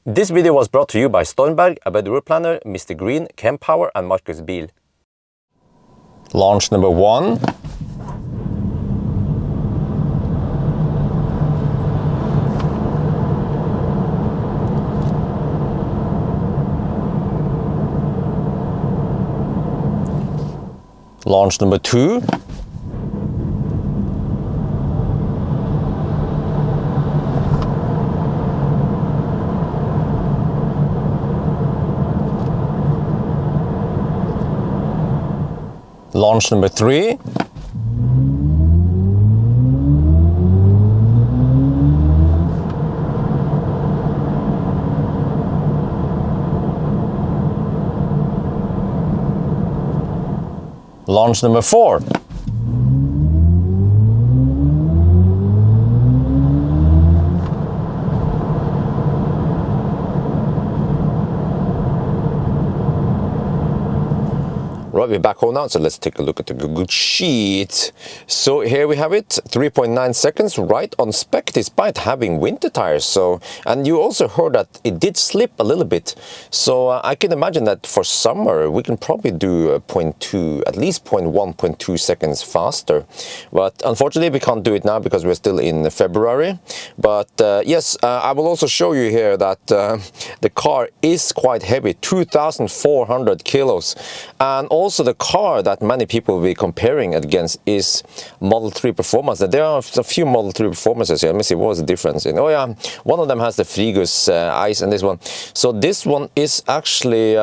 This video was brought to you by Stormberg, a better route planner, MisterGreen, Kempower and Marcus Bil. Launch number 1. Launch number 2. Launch number 3. Launch number 4. Right, we're back home now, so let's take a look at the good sheet. So here we have it, 3.9 seconds, right on spec, despite having winter tires. So, and you also heard that it did slip a little bit. So I can imagine that for summer we can probably do 0.2, at least 0.1, 0.2 seconds faster. But unfortunately we can't do it now because we're still in February. But yes, I will also show you here that the car is quite heavy, 2,400 kilos. And also the car that many people will be comparing it against is Model 3 Performance. There are a few Model 3 Performances here. Let me see, what was the difference? Oh yeah, one of them has the Frigus ice and this one. So this one is actually,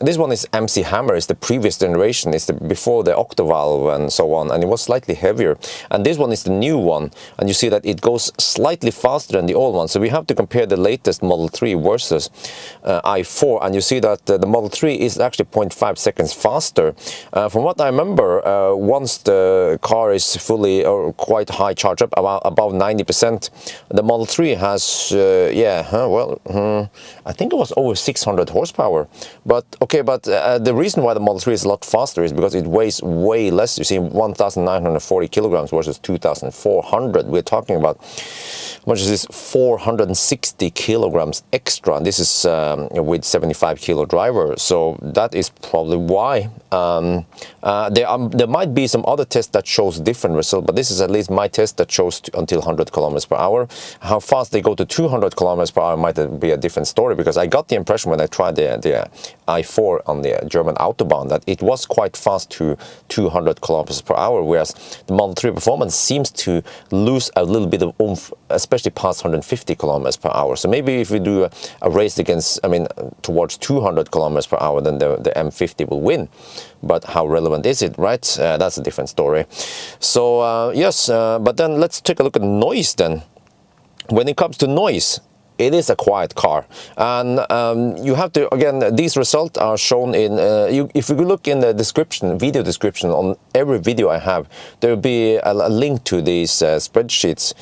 this one is MC Hammer, it's the previous generation, it's the before the Octovalve and so on, and it was slightly heavier. And this one is the new one, and you see that it goes slightly faster than the old one. So we have to compare the latest Model 3 versus i4, and you see that the Model 3 is actually 0.5 seconds faster. From what I remember, once the car is fully or quite high charge up, above 90%, the Model 3 has, I think it was over 600 horsepower. But okay, but the reason why the Model 3 is a lot faster is because it weighs way less. You see, 1,940 kilograms versus 2,400. We're talking about, how much is this? 460 kilograms extra. And this is with 75 kilo driver. So that is probably why. There might be some other tests that shows different results, but this is at least my test that shows until 100 kilometers per hour. How fast they go to 200 kilometers per hour might be a different story, because I got the impression when I tried the i4 on the German Autobahn that it was quite fast to 200 kilometers per hour, whereas the Model 3 Performance seems to lose a little bit of oomph, especially past 150 kilometers per hour. So maybe if we do a race against, towards 200 kilometers per hour, then the M50 will win. But how relevant is it, right? That's a different story. So yes, but then let's take a look at noise then. When it comes to noise, it is a quiet car, and you have to, again, these results are shown in, if you look in the description, video description on every video I have, there will be a link to these spreadsheets.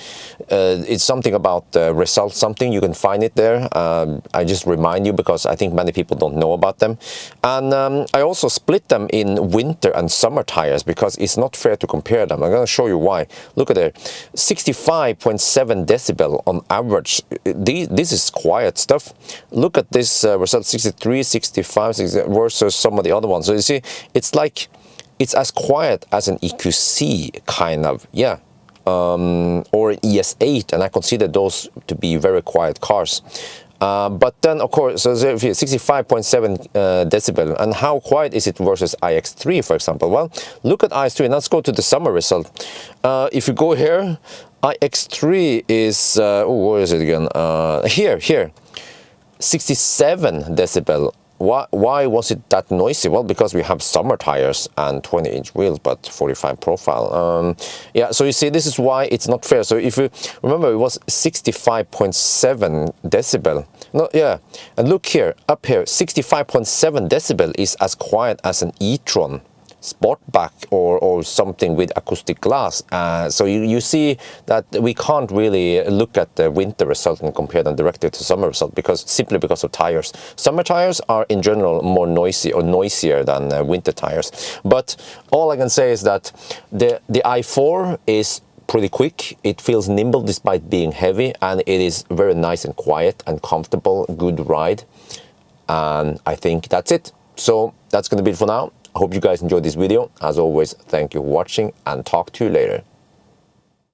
It's something about results, something, you can find it there. I just remind you because I think many people don't know about them. And I also split them in winter and summer tires because it's not fair to compare them. I'm going to show you why. Look at there, 65.7 decibel on average. This is quiet stuff. Look at this result, 63, 65, 60 versus some of the other ones. So you see, it's like, it's as quiet as an EQC kind of, yeah, or an ES8, and I consider those to be very quiet cars. But then, of course, so 65.7 decibel, and how quiet is it versus iX3, for example? Well, look at iX3, and let's go to the summer result. If you go here, iX3 is, where is it again? Here, 67 decibel. Why was it that noisy? Well, because we have summer tires and 20-inch wheels, but 45 profile. Yeah, so you see, this is why it's not fair. So if you remember, it was 65.7 decibel. No, yeah, and look here, up here, 65.7 decibel is as quiet as an e-tron Sportback or something with acoustic glass. So you see that we can't really look at the winter result and compare them directly to summer result simply because of tires. Summer tires are in general more noisy or noisier than winter tires. But all I can say is that the i4 is pretty quick. It feels nimble despite being heavy, and it is very nice and quiet and comfortable, good ride. And I think that's it. So that's going to be it for now. I hope you guys enjoyed this video. As always, thank you for watching, and talk to you later.